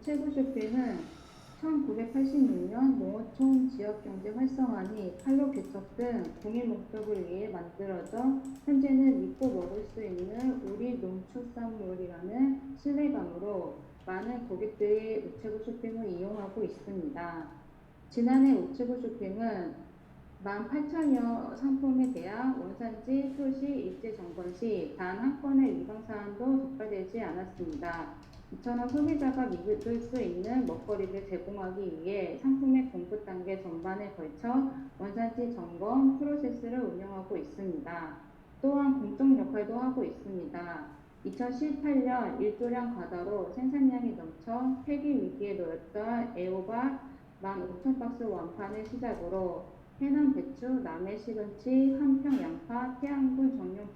우체국 쇼핑은 1986년 농어촌 지역경제 활성화니 판로 개척 등 공익 목적을 위해 만들어져 현재는 믿고 먹을 수 있는 우리 농축산물이라는 신뢰감으로 많은 고객들이 우체국 쇼핑을 이용하고 있습니다. 지난해 우체국 쇼핑은 18,000여 상품에 대한 원산지 표시 일제 점검 시 단 한 건의 위반 사항도 적발되지 않았습니다. 이처럼 소비자가 믿을 수 있는 먹거리를 제공하기 위해 상품의 공급 단계 전반에 걸쳐 원산지 점검 프로세스를 운영하고 있습니다. 또한 공적 역할도 하고 있습니다. 2018년 일조량 과다로 생산량이 넘쳐 폐기 위기에 놓였던 애호박 15,000박스 완판을 시작으로 해남 배추, 남해 시금치, 한평 양파, 태양군 정령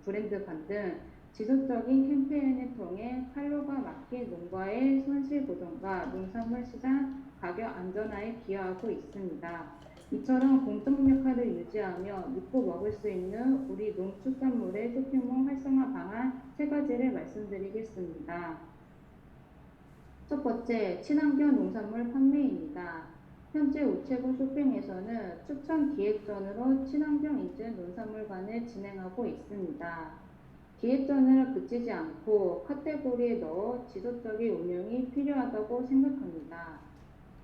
브랜드관 등 지속적인 캠페인을 통해 판로가 막힌 농가의 손실 보전과 농산물 시장 가격 안전화에 기여하고 있습니다. 이처럼 공적 역할을 유지하며 믿고 먹을 수 있는 우리 농축산물의 쇼핑몰 활성화 방안 세 가지를 말씀드리겠습니다. 첫 번째, 친환경 농산물 판매입니다. 현재 우체국 쇼핑에서는 추천 기획전으로 친환경 인증 농산물관을 진행하고 있습니다. 기획전을 그치지 않고 카테고리에 넣어 지속적인 운영이 필요하다고 생각합니다.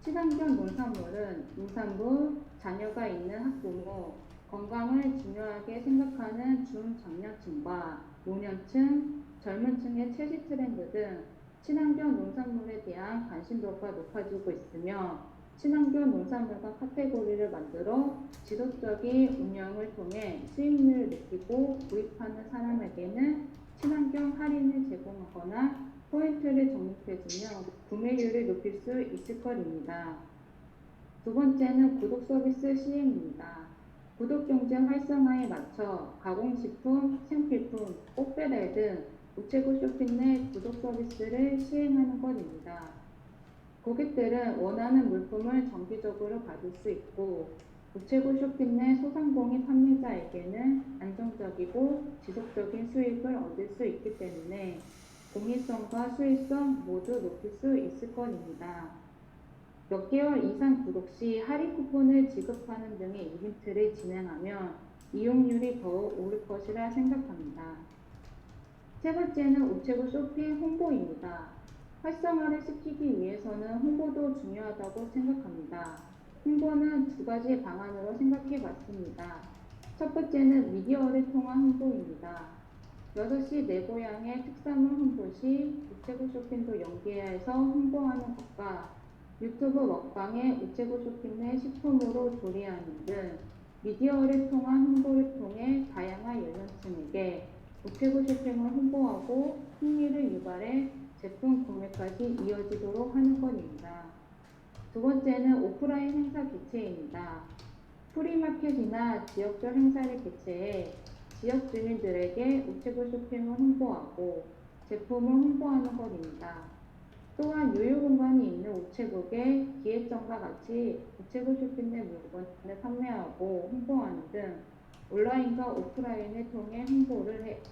친환경 농산물은 임산부, 자녀가 있는 학부모, 건강을 중요하게 생각하는 중장년층과 노년층, 젊은 층의 채식 트렌드 등 친환경 농산물에 대한 관심도가 높아지고 있으며 친환경 농산물과 카테고리를 만들어 지속적인 운영을 통해 수익률을 높이고 구입하는 사람에게는 친환경 할인을 제공하거나 포인트를 적립해주며 구매율을 높일 수 있을 것입니다. 두 번째는 구독 서비스 시행입니다. 구독 경제 활성화에 맞춰 가공식품, 생필품, 꽃배달 등 우체국 쇼핑 내 구독 서비스를 시행하는 것입니다. 고객들은 원하는 물품을 정기적으로 받을 수 있고 우체국 쇼핑 내 소상공인 판매자에게는 안정적이고 지속적인 수익을 얻을 수 있기 때문에 공익성과 수익성 모두 높일 수 있을 것입니다. 몇 개월 이상 구독 시 할인 쿠폰을 지급하는 등의 이벤트를 진행하면 이용률이 더 오를 것이라 생각합니다. 세 번째는 우체국 쇼핑 홍보입니다. 활성화를 시키기 위해서는 홍보도 중요하다고 생각합니다. 홍보는 두 가지 방안으로 생각해 봤습니다. 첫 번째는 미디어를 통한 홍보입니다. 6시 내 고향의 특산물 홍보 시 우체국 쇼핑도 연계해서 홍보하는 것과 유튜브 먹방에 우체국 쇼핑 내 식품으로 조리하는 등 미디어를 통한 홍보를 통해 다양한 연령층에게 우체국 쇼핑을 홍보하고 흥미를 유발해 제품 구매까지 이어지도록 하는 것입니다. 두 번째는 오프라인 행사 개최입니다. 프리마켓이나 지역별 행사를 개최해 지역 주민들에게 우체국 쇼핑을 홍보하고 제품을 홍보하는 것입니다. 또한 유휴 공간이 있는 우체국에 기획전과 같이 우체국 쇼핑 내 물건을 판매하고 홍보하는 등 온라인과 오프라인을 통해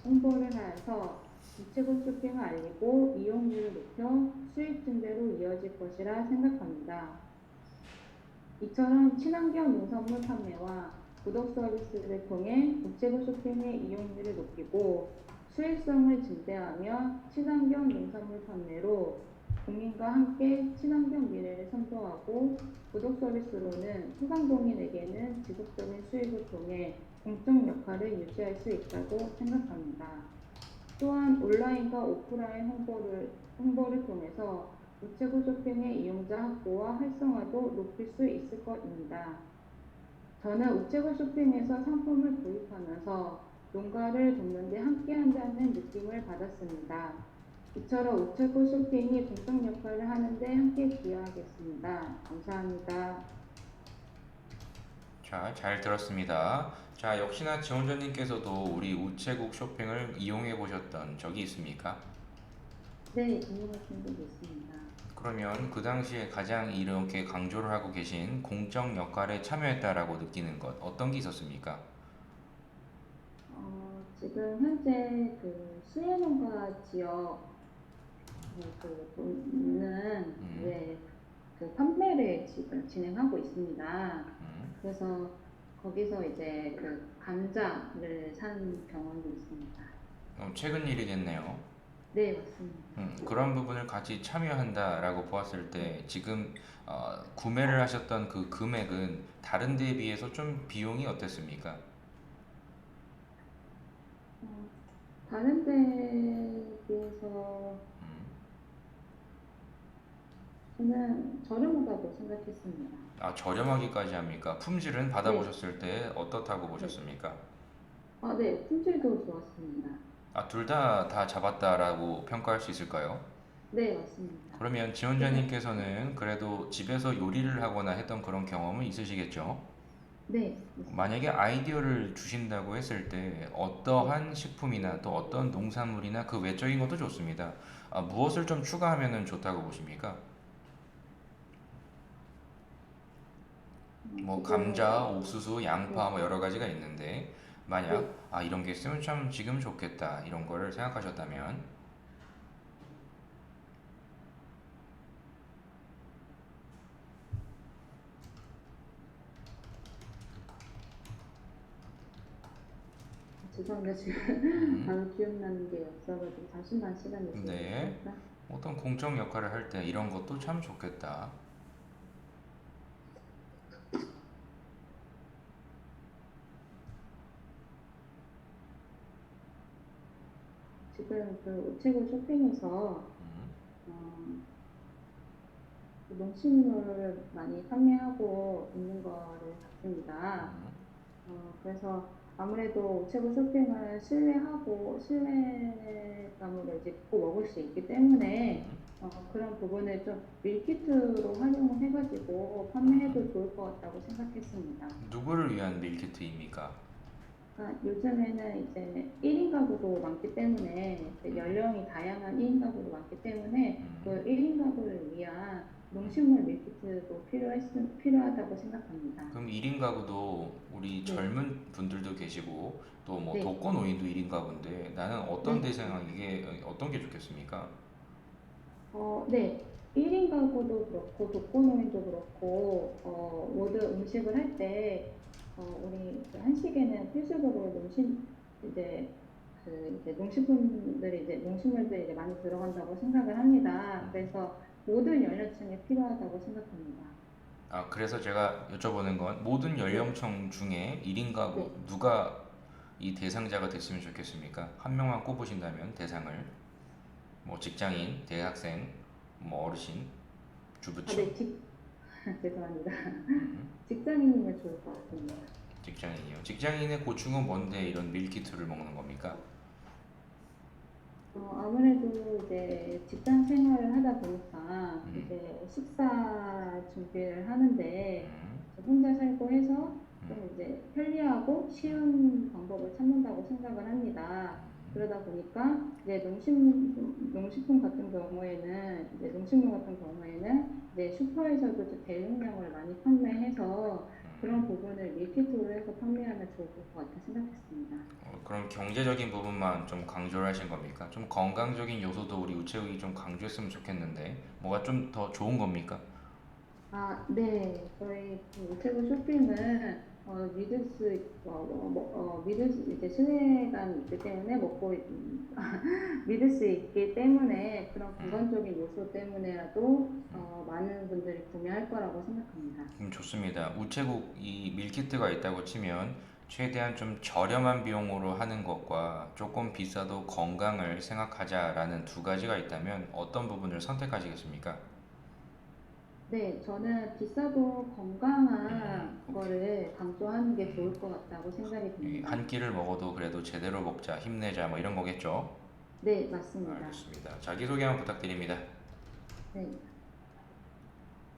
홍보를 하여서 우체국 쇼핑을 알리고 이용률을 높여 수익 증대로 이어질 것이라 생각합니다. 이처럼 친환경 농산물 판매와 구독 서비스를 통해 우체국 쇼핑의 이용률을 높이고 수익성을 증대하며 친환경 농산물 판매로 국민과 함께 친환경 미래를 선도하고 구독 서비스로는 소상공인에게는 지속적인 수익을 통해 공적 역할을 유지할 수 있다고 생각합니다. 또한 온라인과 오프라인 홍보를 통해서 우체국 쇼핑의 이용자 확보와 활성화도 높일 수 있을 것입니다. 저는 우체국 쇼핑에서 상품을 구입하면서 농가를 돕는 데 함께한다는 느낌을 받았습니다. 이처럼 우체국 쇼핑이 공적 역할을 하는데 함께 기여하겠습니다. 감사합니다. 자, 잘 들었습니다. 자, 역시나 지원자님께서도 우리 우체국 쇼핑을 이용해 보셨던 적이 있습니까? 네, 이용하신 적이 있습니다. 그러면 그 당시에 가장 이렇게 강조를 하고 계신 공적 역할에 참여했다라고 느끼는 것 어떤 게 있었습니까? 지금 현재 그 수해농가 지역 는 지금 진행하고 있습니다. 음. 그래서 거기서 이제 그 감자를 산 경험도 있습니다. 최근 일이겠네요. 네, 맞습니다. 그런 부분을 같이 참여한다라고 보았을 네. 때 지금 구매를 하셨던 그 금액은 다른 데에 비해서 좀 비용이 어땠습니까? 어, 다른 데에 비해서 음. 저는 저렴하다고 생각했습니다. 저렴하기까지 합니까? 품질은 네, 받아보셨을 때 어떻다고 네. 보셨습니까? 네, 품질도 좋았습니다. 둘 다 잡았다라고 평가할 수 있을까요? 네, 맞습니다. 그러면 그래서, 지원자님께서는 그래도 집에서 요리를 하거나 했던 그런 경험은 있으시겠죠? 네, 있습니다. 만약에 아이디어를 주신다고 했을 때 네. 어떠한 식품이나 또 어떤 농산물이나 그 외적인 것도 좋습니다. 무엇을 좀 추가하면 좋다고 보십니까? 뭐 감자, 지금, 옥수수, 양파 네, 뭐 여러 가지가 있는데 만약 네. 이런 게 있으면 참 지금 좋겠다 이런 거를 생각하셨다면 죄송합니다. 지금 음, 바로 기억나는 게 없어가지고 잠시만 시간 네, 내주시겠습니까? 어떤 공적 역할을 할 때 이런 것도 참 좋겠다. 지금 그 우체국 쇼핑에서 음, 어, 그 농식물을 많이 판매하고 있는 거를 봤습니다. 음, 그래서 아무래도 우체국 쇼핑을 실내감으로 이제 입고 먹을 수 있기 때문에 음, 그런 부분을 좀 밀키트로 활용을 해가지고 음. 판매해도 좋을 것 같다고 생각했습니다. 누구를 위한 밀키트입니까? 그러니까 요즘에는 이제 1인 가구도 많기 때문에 이제 음, 연령이 다양한 1인 가구도 많기 때문에 음. 그 1인 가구를 위한 농식물 밀키트도 필요하다고 생각합니다. 그럼 1인 가구도 우리 네, 젊은 분들도 계시고 또 뭐 네, 독거노인도 1인 가구인데 나는 어떤 네, 맞습니다. 대상에게 어떤 게 좋겠습니까? 네. 1인 가구도 그렇고, 독거노인도 그렇고, 모두 음식을 할 때, 우리 그 한식에는 필수적으로 이제 농식물들이 이제 많이 들어간다고 생각을 합니다. 그래서 모든 연령층에 필요하다고 생각합니다. 그래서 제가 여쭤보는 건 모든 네, 연령층 중에 1인 가구 네. 누가 이 대상자가 됐으면 좋겠습니까? 한 명만 꼽으신다면 대상을 뭐 직장인, 대학생, 뭐 어르신, 주부층, 네, 죄송합니다. 음, 직장인이면 좋을 것 같습니다. 직장인이요. 직장인의 고충은 뭔데 이런 밀키트를 먹는 겁니까? 아무래도 이제 직장 생활을 하다 보니까 음, 이제 식사 준비를 하는데 음, 이제 혼자 살고 해서 음, 좀 이제 편리하고 음, 쉬운 방법을 찾는다고 생각을 합니다. 그러다 보니까 이제 농식품 같은 경우에는 이제 농식물 같은 경우에는 이제 슈퍼에서도 이제 대용량을 많이 판매해서 그런 부분을 밀키트로 해서 판매하면 좋을 것 같아 생각했습니다. 그럼 경제적인 부분만 좀 강조를 하신 겁니까? 좀 건강적인 요소도 우리 우체국이 좀 강조했으면 좋겠는데 뭐가 좀 더 좋은 겁니까? 네. 저희 그 우체국 쇼핑은 믿을 수 이제 신뢰감이 있기 때문에 믿을 수 있기 때문에 그런 건강적인 요소 때문에라도 많은 분들이 구매할 거라고 생각합니다. 좋습니다. 우체국 이 밀키트가 있다고 치면 최대한 좀 저렴한 비용으로 하는 것과 조금 비싸도 건강을 생각하자라는 두 가지가 있다면 어떤 부분을 선택하시겠습니까? 네, 저는 비싸도 건강한 오케이. 거를 강조하는 게 좋을 것 같다고 생각이 듭니다. 한 끼를 먹어도 그래도 제대로 먹자, 힘내자 뭐 이런 거겠죠? 네, 맞습니다. 알겠습니다. 자기소개 한번 부탁드립니다. 네.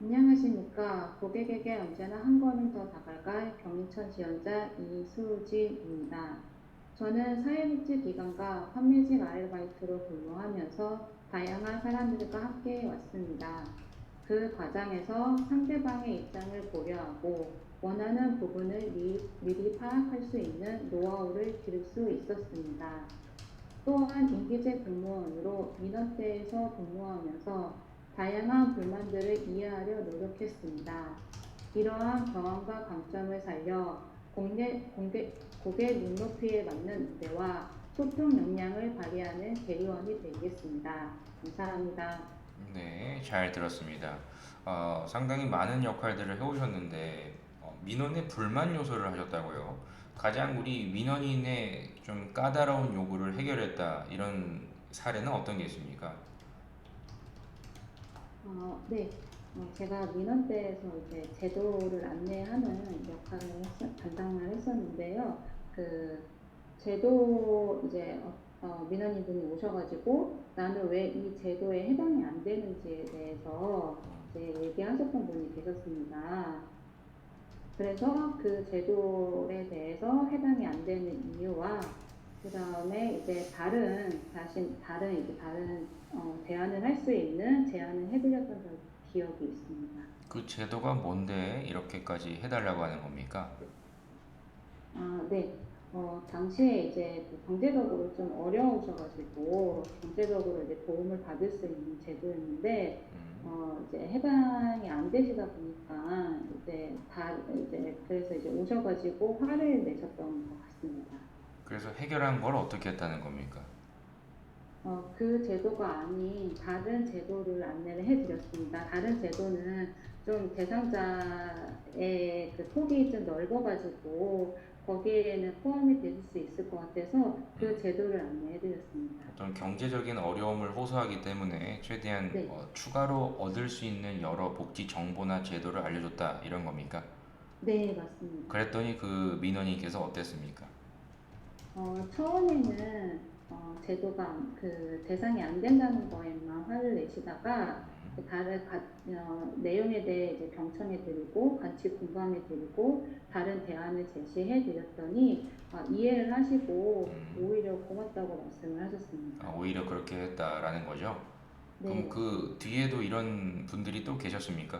안녕하십니까. 고객에게 언제나 한 걸음 더 다가갈 경인천 지원자 이수진입니다. 저는 사회복지기관과 판매직 아르바이트로 근무하면서 다양한 사람들과 함께 왔습니다. 그 과정에서 상대방의 입장을 고려하고 원하는 부분을 미리 파악할 수 있는 노하우를 기를 수 있었습니다. 또한 인기제 공무원으로 민원대에서 근무하면서 다양한 불만들을 이해하려 노력했습니다. 이러한 경험과 강점을 살려 고객 눈높이에 맞는 우대와 소통 역량을 발휘하는 대리원이 되겠습니다. 감사합니다. 네, 잘 들었습니다. 상당히 많은 역할들을 해오셨는데 민원의 불만 요소를 하셨다고요. 가장 우리 민원인의 좀 까다로운 요구를 해결했다 이런 사례는 어떤 게 있습니까? 네. 제가 민원대에서 이제 제도를 안내하는 담당을 했었는데요. 그 제도 이제 민원인분이 오셔가지고 나는 왜 이 제도에 해당이 안 되는지에 대해서 이제 얘기하셨던 분이 계셨습니다. 그래서 그 제도에 대해서 해당이 안 되는 이유와 그다음에 이제 다른 대안을 할 수 있는 제안을 해드렸던 기억이 있습니다. 그 제도가 뭔데 이렇게까지 해달라고 하는 겁니까? 네. 당시에 이제 그 경제적으로 좀 어려우셔가지고 경제적으로 이제 도움을 받을 수 있는 제도였는데 이제 해당이 안 되시다 보니까 이제 그래서 이제 오셔가지고 화를 내셨던 것 같습니다. 그래서 해결한 걸 어떻게 했다는 겁니까? 그 제도가 아닌 다른 제도를 안내를 해드렸습니다. 다른 제도는 좀 대상자의 그 폭이 좀 넓어가지고 거기에는 포함이 될 수 있을 것 같아서 그 제도를 안내해드렸습니다. 어떤 경제적인 어려움을 호소하기 때문에 최대한 네, 추가로 얻을 수 있는 여러 복지 정보나 제도를 알려줬다 이런 겁니까? 네, 맞습니다. 그랬더니 그 민원인께서 어땠습니까? 처음에는 그 대상이 안 된다는 거에만 화를 내시다가 그 내용에 대해 이제 경청해 드리고 같이 공감해 드리고 다른 대안을 제시해 드렸더니 이해를 하시고 오히려 고맙다고 말씀을 하셨습니다. 오히려 그렇게 했다라는 거죠. 그럼 네, 그 뒤에도 이런 분들이 또 계셨습니까?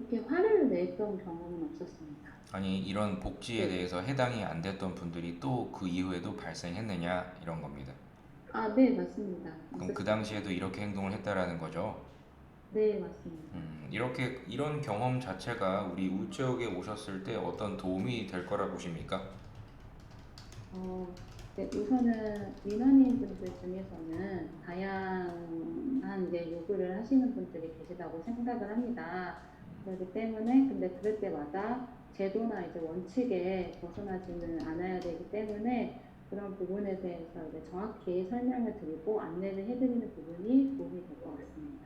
이렇게 화를 냈던 경험은 없었습니다. 아니, 이런 복지에 네, 대해서 해당이 안 됐던 분들이 또 그 이후에도 발생했느냐 이런 겁니다. 네, 맞습니다. 그럼 그 있었습니다. 당시에도 이렇게 행동을 했다라는 거죠. 네, 맞습니다. 이렇게 이런 경험 자체가 우리 우체국에 오셨을 때 어떤 도움이 될 거라 보십니까? 어, 네, 우선은 민원인분들 중에서는 다양한 이제 요구를 하시는 분들이 계시다고 생각을 합니다. 그렇기 때문에 근데 그럴 때마다 제도나 이제 원칙에 벗어나지는 않아야 되기 때문에 그런 부분에 대해서 이제 정확히 설명을 드리고 안내를 해드리는 부분이 도움이 될 것 같습니다.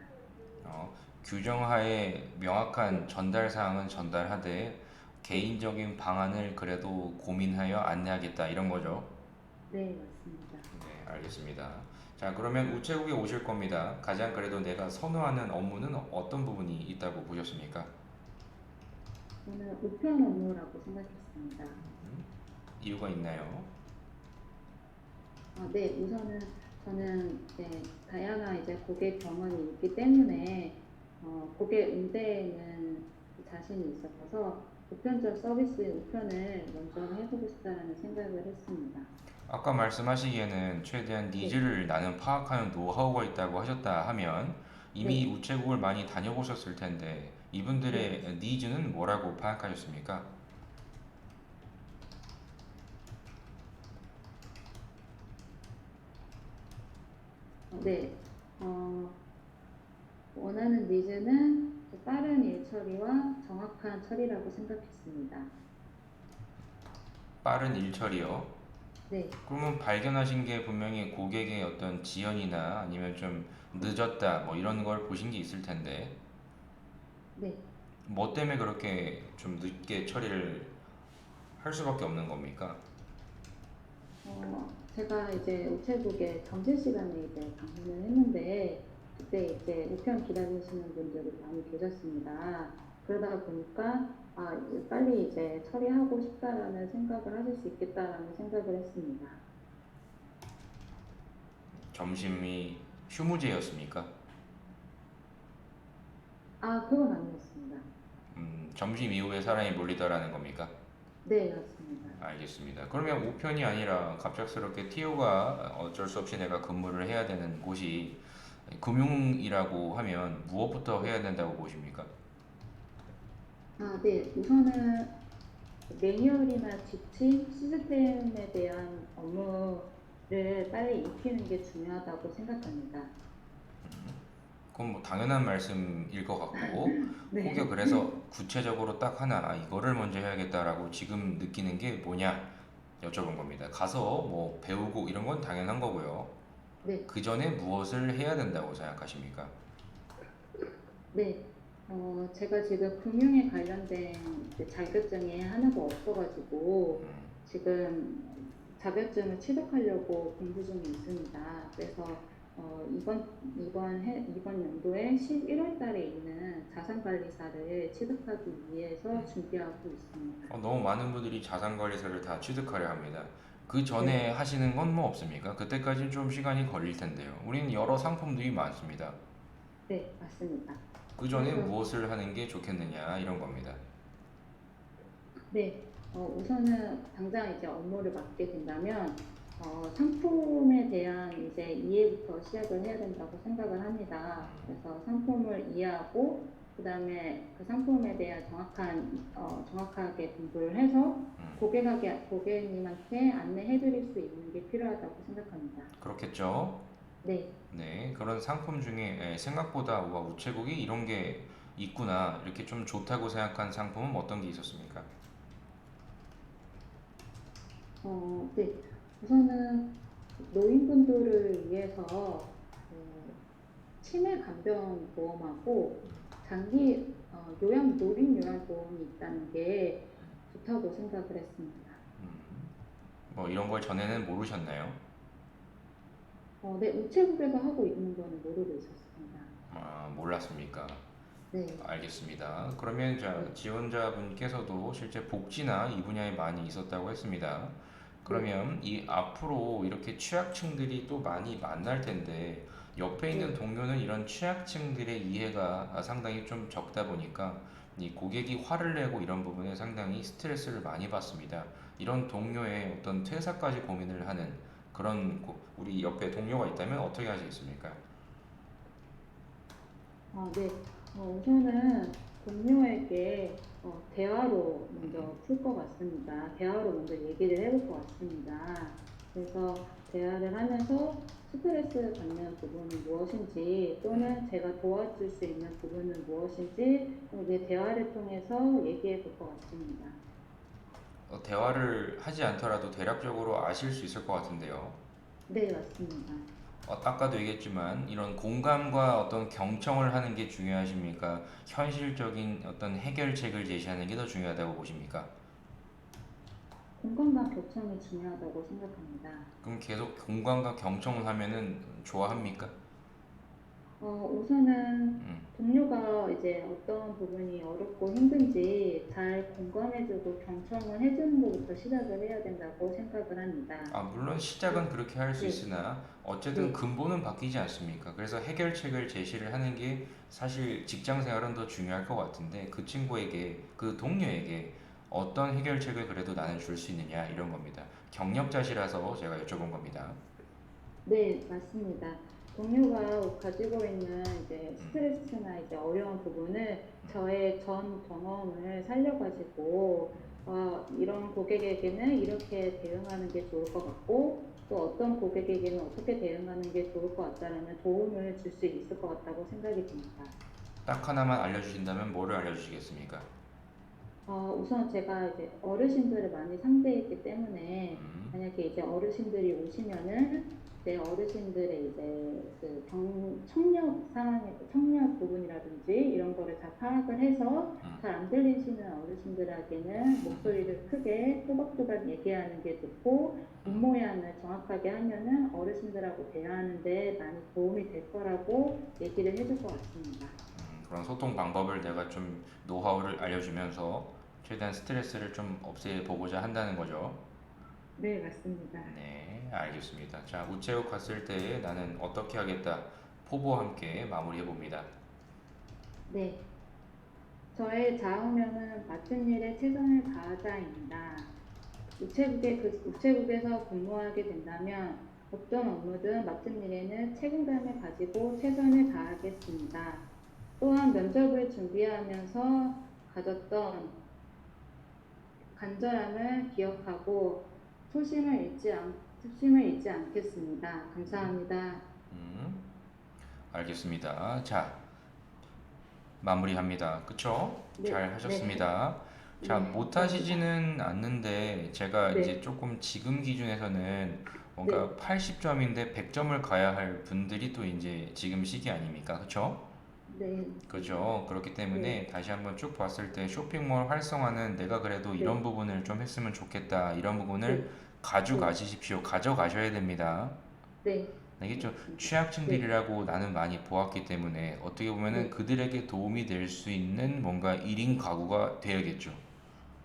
어, 규정하에 명확한 네, 전달 사항은 전달하되 네, 개인적인 방안을 그래도 고민하여 안내하겠다 이런 거죠. 네, 맞습니다. 네, 알겠습니다. 자, 그러면 우체국에 오실 겁니다. 가장 그래도 내가 선호하는 업무는 어떤 부분이 있다고 보셨습니까? 저는 우편 업무라고 생각했습니다. 이유가 있나요? 네, 우선은 저는 이제 다양한 이제 고객 경험이 있기 때문에 고객 응대에는 자신이 있어서 보편적 서비스 우편을 먼저 해보고 싶다라는 생각을 했습니다. 아까 말씀하시기에는 최대한 네, 니즈를 나는 파악하는 노하우가 있다고 하셨다 하면 이미 네, 우체국을 많이 다녀보셨을 텐데 네, 이분들의 니즈는 뭐라고 파악하셨습니까? 네. 원하는 니즈는 빠른 일 처리와 정확한 처리라고 생각했습니다. 빠른 일 처리요. 네, 그러면 발견하신 게 분명히 고객의 어떤 지연이나 아니면 좀 늦었다 뭐 이런 걸 보신 게 있을 텐데 네. 뭐 때문에 그렇게 좀 늦게 처리를 할 수밖에 없는 겁니까? 제가 이제 우체국에 점심시간에 이제 방문을 했는데, 그때 이제 우편 기다리시는 분들이 많이 계셨습니다. 그러다 보니까, 이제 빨리 이제 처리하고 싶다라는 생각을 하실 수 있겠다라는 생각을 했습니다. 점심이 휴무제였습니까? 그건 아니었습니다. 점심 이후에 사람이 몰리더라는 겁니까? 네, 맞습니다. 같습니다. 알겠습니다. 그러면 우편이 아니라 갑작스럽게 TO가 어쩔 수 없이 내가 근무를 해야 되는 곳이 금융이라고 하면 무엇부터 네. 해야 된다고 보십니까? 네. 우선은 매뉴얼이나 지침, 시스템에 대한 업무를 빨리 익히는 게 중요하다고 생각합니다. 그건 뭐 당연한 말씀일 것 같고 혹여 네. 그래서 구체적으로 딱 하나 이거를 먼저 해야겠다라고 지금 느끼는 게 뭐냐 여쭤본 겁니다. 가서 뭐 배우고 이런 건 당연한 거고요. 네. 그 전에 무엇을 해야 된다고 생각하십니까? 네. 제가 지금 금융에 관련된 이제 자격증이 하나도 없어가지고 지금 자격증을 취득하려고 공부 중에 있습니다. 그래서 이번 연도에 11월 달에 있는 자산관리사를 취득하기 위해서 준비하고 있습니다. 너무 많은 분들이 자산관리사를 다 취득하려 합니다. 그 네, 전에 하시는 건 뭐 없습니까? 그때까지는 좀 시간이 걸릴 텐데요. 우린 여러 상품들이 많습니다. 네, 맞습니다. 그 전에 그래서 무엇을 하는 게 좋겠느냐 이런 겁니다. 네, 우선은 당장 이제 업무를 맡게 된다면, 상품에 대한 이제 이해부터 시작을 해야 된다고 생각을 합니다. 그래서 상품을 이해하고, 그 다음에 그 상품에 대한 정확하게 공부를 해서 고객님한테 안내해 드릴 수 있는 게 필요하다고 생각합니다. 그렇겠죠? 네. 네, 그런 상품 중에 생각보다 와, 우체국이 이런 게 있구나 이렇게 좀 좋다고 생각한 상품은 어떤 게 있었습니까? 네. 우선은 노인분들을 위해서 치매 간병 보험하고 노인 요양 보험이 있다는 게 좋다고 생각을 했습니다. 뭐 이런 걸 전에는 모르셨나요? 네, 우체국에서 하고 있는 거는 모르고 있었습니다. 몰랐습니까? 네, 알겠습니다. 그러면 자, 네, 지원자분께서도 실제 복지나 이 분야에 많이 있었다고 했습니다. 네, 그러면 이 앞으로 이렇게 취약층들이 또 많이 만날 텐데 옆에 있는 네. 동료는 이런 취약층들의 이해가 상당히 좀 적다 보니까 이 고객이 화를 내고 이런 부분에 상당히 스트레스를 많이 받습니다. 이런 동료의 어떤 퇴사까지 고민을 하는 그런 우리 옆에 동료가 있다면 어떻게 하시겠습니까? 네. 우선은 동료에게 대화로 먼저 풀 것 같습니다. 대화로 먼저 얘기를 해볼 것 같습니다. 그래서 대화를 하면서 스트레스 받는 부분이 무엇인지 또는 제가 도와줄 수 있는 부분은 무엇인지 이제 대화를 통해서 얘기해 볼 것 같습니다. 대화를 하지 않더라도 대략적으로 아실 수 있을 것 같은데요. 네, 맞습니다. 아까도 얘기했지만 이런 공감과 어떤 경청을 하는 게 중요하십니까? 현실적인 어떤 해결책을 제시하는 게 더 중요하다고 보십니까? 공감과 교청이 중요하다고 생각합니다. 그럼 계속 공감과 경청을 하면은 좋아합니까? 우선은 음. 동료가 이제 어떤 부분이 어렵고 힘든지 잘 공감해주고 경청을 해주는 것부터 시작을 해야 된다고 생각을 합니다. 물론 시작은 그- 그렇게 할 수 네, 있으나 어쨌든 네, 근본은 바뀌지 않습니까? 그래서 해결책을 제시를 하는 게 사실 직장 생활은 더 중요할 것 같은데 그 친구에게, 그 동료에게 어떤 해결책을 그래도 나는 줄 수 있느냐 이런 겁니다. 경력자시라서 제가 여쭤본 겁니다. 네, 맞습니다. 동료가 가지고 있는 이제 스트레스나 이제 어려운 부분을 저의 전 경험을 살려가지고, 이런 고객에게는 이렇게 대응하는 게 좋을 것 같고, 또 어떤 고객에게는 어떻게 대응하는 게 좋을 것 같다라는 도움을 줄 수 있을 것 같다고 생각이 듭니다. 딱 하나만 알려주신다면 뭐를 알려주시겠습니까? 우선 제가 이제 어르신들을 많이 상대했기 때문에 음, 만약에 이제 어르신들이 오시면은 이제 어르신들의 이제 청력 부분이라든지 이런 거를 다 파악을 해서 잘 안 들리시는 어르신들에게는 목소리를 크게 또박또박 얘기하는 게 좋고 입모양을 정확하게 하면은 어르신들하고 대화하는데 많이 도움이 될 거라고 얘기를 해줄 것 같습니다. 그런 소통 방법을 내가 좀 노하우를 알려주면서 최대한 스트레스를 좀 없애보고자 한다는 거죠. 네, 맞습니다. 네, 알겠습니다. 자, 우체국 갔을 때 나는 어떻게 하겠다. 포부와 함께 마무리해 봅니다. 네. 저의 좌우명은 맡은 일에 최선을 다하자입니다. 우체국에서 근무하게 된다면 어떤 업무든 맡은 일에는 책임감을 가지고 최선을 다하겠습니다. 또한 면접을 준비하면서 가졌던 간절함을 기억하고 초심을 잃지 않겠습니다. 감사합니다. 음, 알겠습니다. 자, 마무리합니다. 그쵸? 네, 잘 네, 하셨습니다. 자, 네, 감사합니다. 못하시지는 않는데 제가 이제 네, 조금 지금 기준에서는 뭔가 네, 80점인데 100점을 가야 할 분들이 또 이제 지금 시기 아닙니까? 그쵸? 네, 그죠. 그렇기 네, 때문에 다시 한번 쭉 봤을 때 쇼핑몰 활성화는 내가 그래도 이런 네, 부분을 좀 했으면 좋겠다. 이런 부분을 네, 네, 가져가시십시오. 가져가셔야 됩니다. 네, 알겠죠? 알겠습니다. 네, 취약층들이라고 나는 많이 보았기 때문에 어떻게 보면은 네, 그들에게 도움이 될 수 있는 뭔가 1인 가구가 되어야겠죠.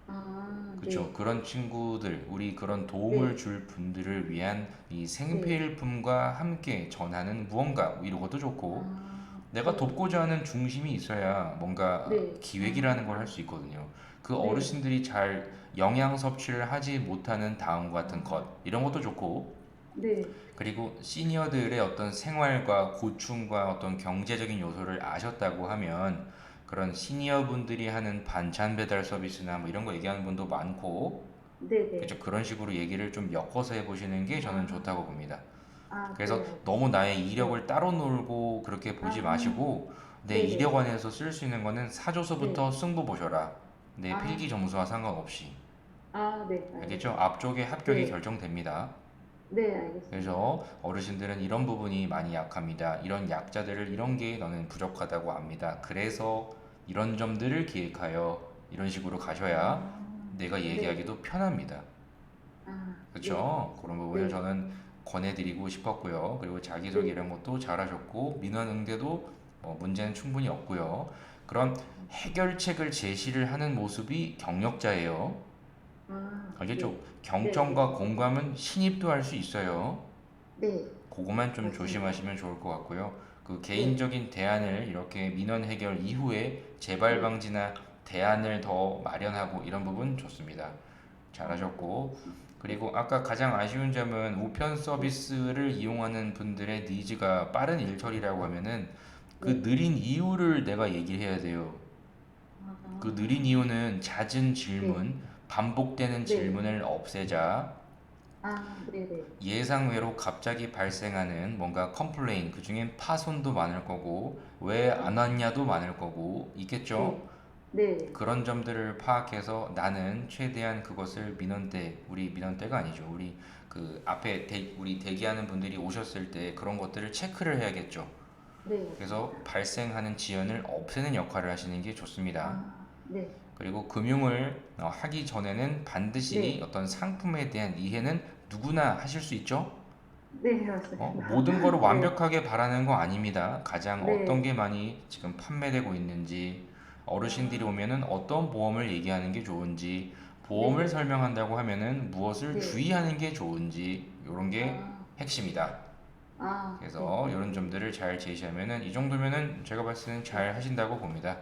아, 그쵸? 네, 그런 친구들, 우리 그런 도움을 네, 줄 분들을 위한 이 네, 생필품과 함께 전하는 무언가, 뭐 이런 것도 좋고, 아, 내가 네, 돕고자 하는 중심이 있어야 뭔가 네, 기획이라는 걸 할 아, 수 있거든요. 그 네, 어르신들이 잘 영양 섭취를 하지 못하는 다음과 같은 것, 아, 이런 것도 좋고, 네, 그리고 시니어들의 어떤 생활과 고충과 어떤 경제적인 요소를 아셨다고 하면 그런 시니어 분들이 하는 반찬 배달 서비스나 뭐 이런 거 얘기하는 분도 많고, 네, 네, 그죠? 그런 식으로 얘기를 좀 엮어서 해보시는 게 저는 아, 좋다고 봅니다. 아, 네, 그래서 너무 알겠습니다. 나의 네, 이력을 따로 놀고 그렇게 보지 아, 마시고 내 네, 이력 네, 안에서 쓸 수 있는 거는 네, 사조서부터 승부 보셔라. 내 필기 아, 점수와 상관없이. 아, 네, 알겠죠? 알겠습니다. 앞쪽에 합격이 네, 결정됩니다. 네, 알겠습니다. 그래서 어르신들은 이런 부분이 많이 약합니다. 이런 약자들을 이런 게 너는 부족하다고 압니다. 그래서 이런 점들을 기획하여 이런 식으로 가셔야 아, 내가 네, 얘기하기도 편합니다. 아, 네, 그렇죠? 그런 알겠습니다. 부분을 네, 저는 권해드리고 싶었고요. 그리고 자기소개 네, 이런 것도 잘하셨고 민원 응대도 문제는 충분히 없고요. 그런 해결책을 제시를 하는 모습이 경력자예요. 아, 알겠죠? 네, 네, 경청과 알겠습니다. 공감은 신입도 할 수 있어요. 네, 그거만 좀 맞습니다. 조심하시면 좋을 것 같고요. 그 네, 개인적인 대안을 이렇게 민원 해결 이후에 재발 네, 방지나 대안을 더 마련하고 이런 부분 좋습니다. 아, 네, 잘하셨고, 알겠습니다. 네, 그리고 아까 가장 아쉬운 점은 우편 네, 서비스를 이용하는 분들의 니즈가 빠른 일처리라고 하면은 그 네, 느린 이유를 내가 얘기를 해야 돼요. 그 아, 느린 이유는 잦은 네, 질문, 반복되는 네, 질문을 없애자. 아, 네, 네, 예상외로 갑자기 발생하는 뭔가 컴플레인, 그중엔 파손도 많을 거고, 왜 안 아, 왔냐도 많을 거고, 있겠죠? 네, 네, 그런 점들을 파악해서 나는 최대한 그것을 민원대, 우리 민원대가 아니죠. 우리 그 앞에 우리 대기하는 분들이 오셨을 때 그런 것들을 체크를 해야겠죠. 네, 그래서 맞습니다. 발생하는 지연을 없애는 역할을 하시는 게 좋습니다. 아, 네, 그리고 금융을 하기 전에는 반드시 네, 어떤 상품에 대한 이해는 누구나 하실 수 있죠. 네, 맞습니다. 모든 거를 네, 완벽하게 바라는 거 아닙니다. 가장 어떤 네, 게 많이 지금 판매되고 있는지, 어르신들이 아, 오면은 어떤 보험을 얘기하는 게 좋은지, 네, 보험을 네, 설명한다고 하면은 무엇을 네, 주의하는 게 좋은지, 이런 게 아, 핵심이다. 아, 네, 그래서 이런 점들을 잘 제시하면은 이 정도면은 제가 봤을 때는 네, 잘 하신다고 봅니다.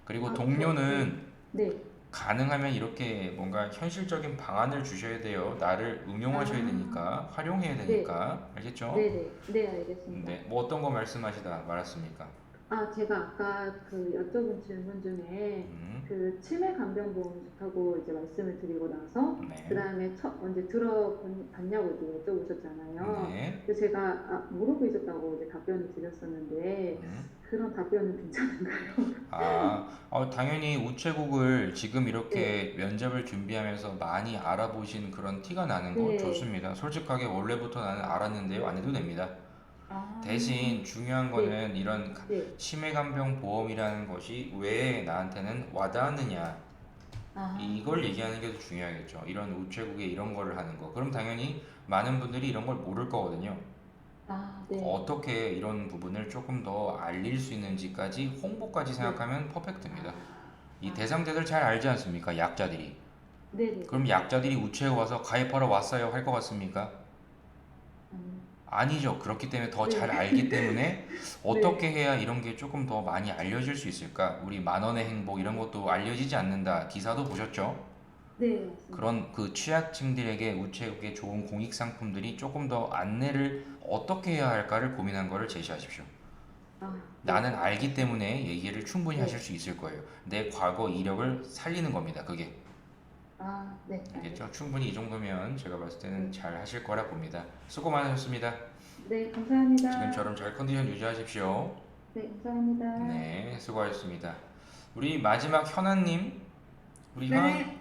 그리고 아, 네, 동료는 네, 가능하면 이렇게 뭔가 현실적인 방안을 주셔야 돼요. 나를 응용하셔야 아, 되니까, 활용해야 네, 되니까. 알겠죠? 네, 네, 네, 알겠습니다. 네, 뭐 어떤 거 말씀하시다 말았습니까? 아, 제가 아까 그 여쭤본 질문 중에 음, 그 치매 간병보험 좋다고 이제 말씀을 드리고 나서 그 네, 다음에 언제 들어봤냐고 이제 여쭤보셨잖아요. 네, 그래서 제가 모르고 있었다고 이제 답변을 드렸었는데 음. 그런 답변은 괜찮은가요? 당연히 우체국을 지금 네, 이렇게 면접을 준비하면서 많이 알아보신 그런 티가 나는 거 네, 좋습니다. 솔직하게 원래부터 나는 알았는데요. 안 해도 됩니다. 대신 아, 중요한 네, 거는 이런 네, 치매간병 보험이라는 것이 왜 나한테는 와닿느냐 이걸 아, 얘기하는 게 더 중요하겠죠. 이런 우체국에 이런 거를 하는 거. 그럼 당연히 많은 분들이 이런 걸 모를 거거든요. 네, 어떻게 이런 부분을 조금 더 알릴 수 있는지까지 홍보까지 네, 생각하면 퍼펙트입니다. 이 아, 대상자들 잘 알지 않습니까? 약자들이. 네, 네, 그럼 약자들이 우체국 와서 가입하러 왔어요 할 것 같습니까? 음, 아니죠. 그렇기 때문에 더 네, 잘 알기 때문에 네, 어떻게 해야 이런 게 조금 더 많이 알려질 수 있을까? 우리 만 원의 행복 이런 것도 알려지지 않는다. 기사도 보셨죠? 네, 맞습니다. 그런 그 취약층들에게 우체국의 좋은 공익 상품들이 조금 더 안내를 어떻게 해야 할까를 고민한 거를 제시하십시오. 아, 네, 나는 알기 때문에 얘기를 충분히 하실 네, 수 있을 거예요. 내 과거 이력을 살리는 겁니다. 그게. 아, 네, 알겠죠? 알겠습니다. 충분히 이 정도면 제가 봤을 때는 네, 잘 하실 거라 봅니다. 수고 많으셨습니다. 네, 감사합니다. 지금처럼 잘 컨디션 유지하십시오. 네, 감사합니다. 네, 수고하셨습니다. 우리 마지막 현아님, 네,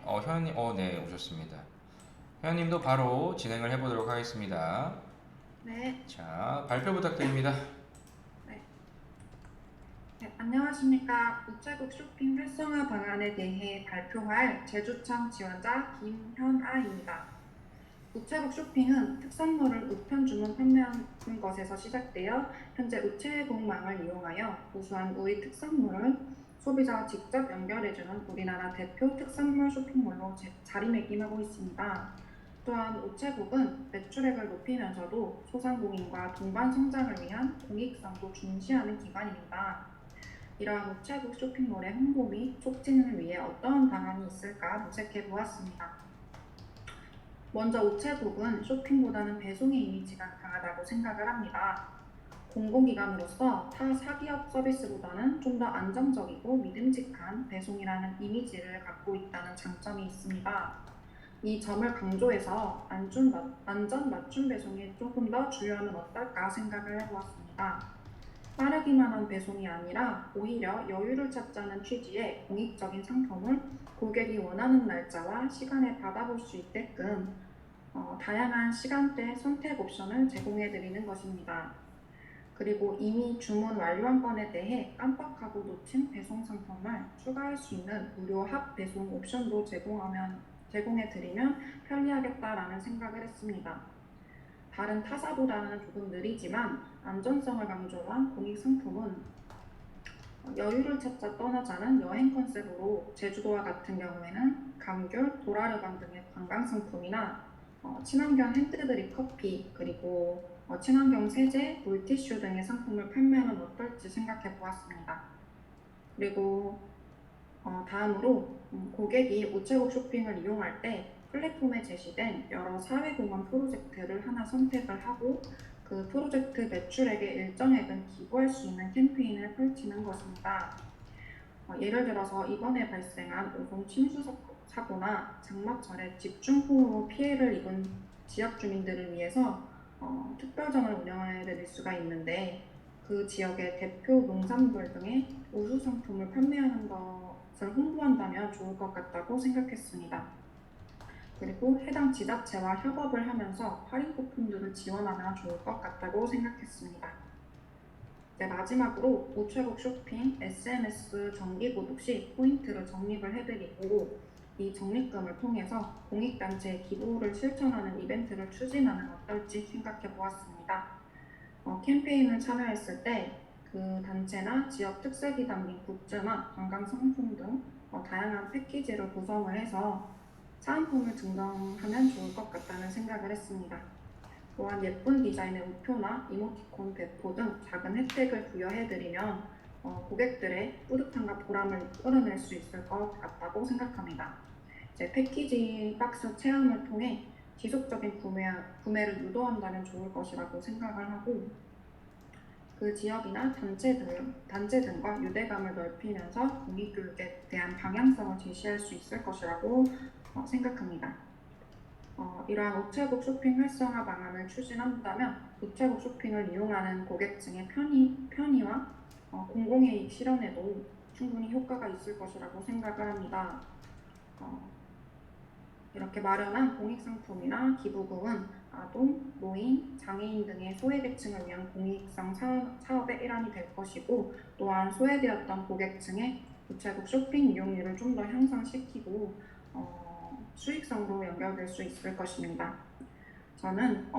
현아님, 네, 오셨습니다. 현아님도 바로 진행을 해보도록 하겠습니다. 네, 자, 발표 부탁드립니다. 네, 네, 안녕하십니까. 우체국 쇼핑 활성화 방안에 대해 발표할 제주청 지원자 김현아입니다. 우체국 쇼핑은 특산물을 우편 주문 판매하는 것에서 시작되어 현재 우체국망을 이용하여 우수한 우리 특산물을 소비자와 직접 연결해주는 우리나라 대표 특산물 쇼핑몰로 자리매김하고 있습니다. 또한 우체국은 매출액을 높이면서도 소상공인과 동반 성장을 위한 공익성도 중시하는 기관입니다. 이러한 우체국 쇼핑몰의 홍보 및 촉진을 위해 어떠한 방안이 있을까 모색해 보았습니다. 먼저 우체국은 쇼핑보다는 배송의 이미지가 강하다고 생각을 합니다. 공공기관으로서 타 사기업 서비스보다는 좀 더 안정적이고 믿음직한 배송이라는 이미지를 갖고 있다는 장점이 있습니다. 이 점을 강조해서 안전 맞춤 배송에 조금 더 주요하면 어떨까 생각을 해보았습니다. 빠르기만 한 배송이 아니라 오히려 여유를 찾자는 취지의 공익적인 상품을 고객이 원하는 날짜와 시간에 받아볼 수 있게끔 다양한 시간대 선택 옵션을 제공해 드리는 것입니다. 그리고 이미 주문 완료한 건에 대해 깜빡하고 놓친 배송 상품을 추가할 수 있는 무료 합 배송 옵션도 제공해 드리면 편리하겠다라는 생각을 했습니다. 다른 타사보다는 조금 느리지만 안전성을 강조한 공익 상품은 여유를 찾자 떠나자는 여행 컨셉으로 제주도와 같은 경우에는 감귤, 도라르방 등의 관광 상품이나 친환경 핸드드립 커피, 그리고 친환경 세제, 물티슈 등의 상품을 판매하면 어떨지 생각해 보았습니다. 그리고 다음으로 고객이 우체국 쇼핑을 이용할 때 플랫폼에 제시된 여러 사회공헌 프로젝트를 하나 선택을 하고 그 프로젝트 매출액의 일정액은 기부할 수 있는 캠페인을 펼치는 것입니다. 예를 들어서 이번에 발생한 오송 침수 사고나 장마철에 집중호우로 피해를 입은 지역 주민들을 위해서 특별전을 운영해 드릴 수가 있는데 그 지역의 대표 농산물 등의 우수 상품을 판매하는 것을 홍보한다면 좋을 것 같다고 생각했습니다. 그리고 해당 지자체와 협업을 하면서 할인 쿠폰들을 지원하면 좋을 것 같다고 생각했습니다. 네, 마지막으로 우체국 쇼핑 SMS 정기 구독 시 포인트를 적립을 해드리고 이 적립금을 통해서 공익단체에 기부를 실천하는 이벤트를 추진하면 어떨지 생각해 보았습니다. 캠페인을 참여했을 때 그 단체나 지역 특색이 담긴 굿즈나 관광 상품 등 다양한 패키지를 구성을 해서 사은품을 증정하면 좋을 것 같다는 생각을 했습니다. 또한 예쁜 디자인의 우표나 이모티콘 배포 등 작은 혜택을 부여해드리면 고객들의 뿌듯함과 보람을 이끌어낼 수 있을 것 같다고 생각합니다. 이제 패키지 박스 체험을 통해 지속적인 구매를 유도한다면 좋을 것이라고 생각을 하고 그 지역이나 단체 등과 유대감을 넓히면서 공익교육에 대한 방향성을 제시할 수 있을 것이라고 생각합니다. 이러한 우체국 쇼핑 활성화 방안을 추진한다면 우체국 쇼핑을 이용하는 고객층의 편의와 공공이익 실현에도 충분히 효과가 있을 것이라고 생각을 합니다. 이렇게 마련한 공익상품이나 기부금은 아동, 노인, 장애인 등의 소외계층을 위한 공익성 사업의 일환이 될 것이고 또한 소외되었던 고객층의 우체국 쇼핑 이용률을 좀 더 향상시키고 수익성으로 연결될 수 있을 것입니다. 저는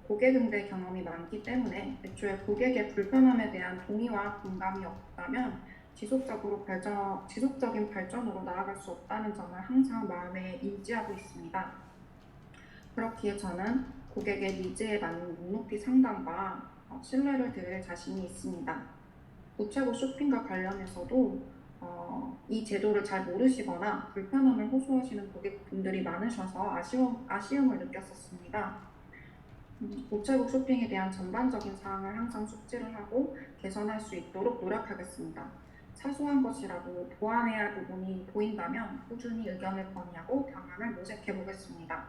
고객 응대 경험이 많기 때문에 애초에 고객의 불편함에 대한 동의와 공감이 없다면 지속적인 발전으로 나아갈 수 없다는 점을 항상 마음에 인지하고 있습니다. 그렇기에 저는 고객의 니즈에 맞는 눈높이 상담과 신뢰를 드릴 자신이 있습니다. 우체국 쇼핑과 관련해서도 이 제도를 잘 모르시거나 불편함을 호소하시는 고객분들이 많으셔서 아쉬움을 느꼈었습니다. 우체국 쇼핑에 대한 전반적인 사항을 항상 숙지를 하고 개선할 수 있도록 노력하겠습니다. 사소한 것이라도 보완해야 할 부분이 보인다면 꾸준히 의견을 건의하고 방안을 모색해 보겠습니다.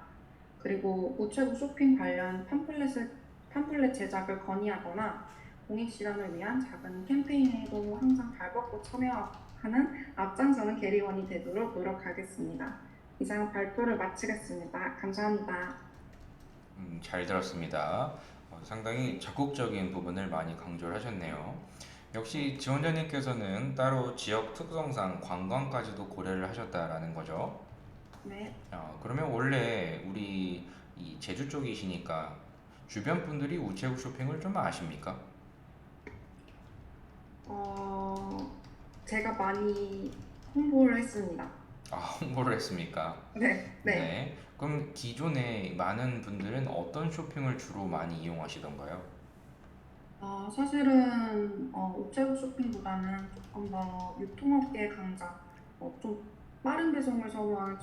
그리고 우체국 쇼핑 관련 팜플렛 제작을 건의하거나 공익 실현을 위한 작은 캠페인에도 항상 발벗고 참여하는 앞장서는 계리원이 되도록 노력하겠습니다. 이상 발표를 마치겠습니다. 감사합니다. 잘 들었습니다. 상당히 적극적인 부분을 많이 강조를 하셨네요. 역시 지원자님께서는 따로 지역 특성상 관광까지도 고려를 하셨다라는 거죠. 네. 그러면 원래 우리 이 제주 쪽이시니까 주변 분들이 우체국 쇼핑을 좀 아십니까? 제가 많이 홍보를 했습니다. 홍보를 했습니까? 네, 네. 네. 그럼 기존에 많은 분들은 어떤 쇼핑을 주로 많이 이용하시던가요? 사실은 우체국 쇼핑보다는 조금 더 유통업계 강자, 좀 빠른 배송을 선호하는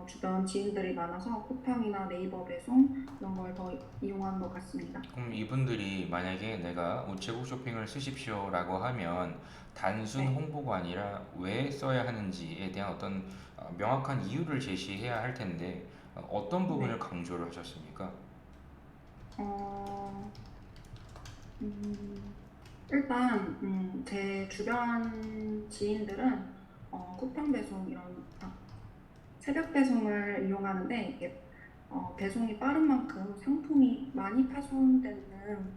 주변 지인들이 많아서 쿠팡이나 네이버 배송 이런 걸 더 이용하는 것 같습니다. 그럼 이분들이 만약에 내가 우체국 쇼핑을 쓰십시오라고 하면 단순 네, 홍보가 아니라 왜 써야 하는지에 대한 어떤 명확한 이유를 제시해야 할 텐데 어떤 부분을 네. 강조를 하셨습니까? 어, 음, 일단 제 주변 지인들은 쿠팡 배송 새벽 배송을 이용하는데 이게 배송이 빠른 만큼 상품이 많이 파손되는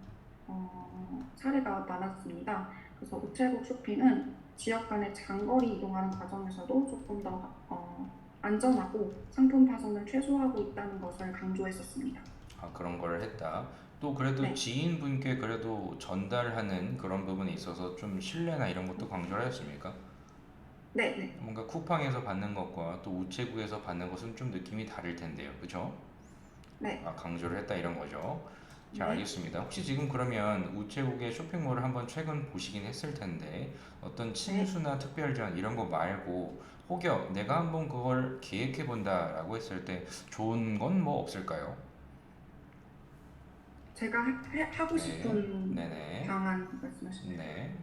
사례가 많았습니다. 그래서 우체국 쇼핑은 지역 간의 장거리 이동하는 과정에서도 조금 더 안전하고 상품 파손을 최소화하고 있다는 것을 강조했었습니다. 그런 걸 했다. 또 그래도 네, 지인분께 그래도 전달하는 그런 부분에 있어서 좀 신뢰나 이런 것도 강조를 하셨습니까? 네, 네, 뭔가 쿠팡에서 받는 것과 또 우체국에서 받는 것은 좀 느낌이 다를 텐데요. 그죠? 네, 강조를 했다 이런 거죠. 자, 네, 알겠습니다. 혹시 지금 그러면 우체국의 쇼핑몰을 한번 최근 보시긴 했을 텐데 어떤 네. 친수나 특별 지원 이런 거 말고 혹여 내가 한번 그걸 계획해 본다라고 했을 때 좋은 건 뭐 없을까요? 제가 하고 네, 싶은 네네, 방안 말씀하시죠. 네,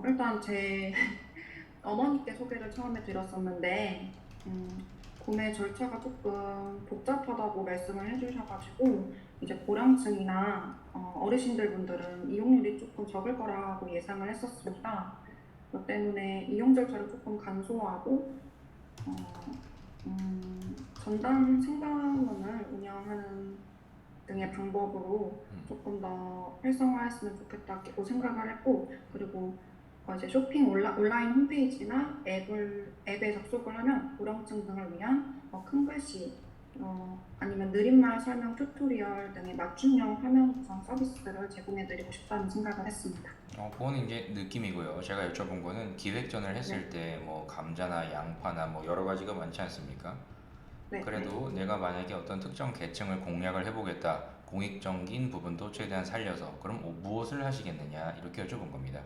일단 제 어머니께 소개를 처음에 드렸었는데, 구매 절차가 조금 복잡하다고 말씀을 해주셔가지고, 이제 고령층이나 어르신들 분들은 이용률이 조금 적을 거라고 예상을 했었습니다. 그것 때문에 이용 절차를 조금 간소화하고, 어, 전담 상담원을 운영하는 등의 방법으로 조금 더 활성화했으면 좋겠다고 생각을 했고, 그리고 이제 쇼핑 온라인 홈페이지나 앱에 접속을 하면 고령층 등을 위한 큰 글씨, 아니면 느린말 설명 튜토리얼 등의 맞춤형 화면 구성 서비스를 제공해드리고 싶다는 생각을 했습니다. 그거는 이제 느낌이고요. 제가 여쭤본 거는 기획전을 네, 했을 때 뭐 감자나 양파나 뭐 여러 가지가 많지 않습니까? 네, 네. 그래도 내가 만약에 어떤 특정 계층을 공략을 해보겠다. 공익적인 부분도 최대한 살려서 그럼 무엇을 하시겠느냐 이렇게 여쭤본 겁니다.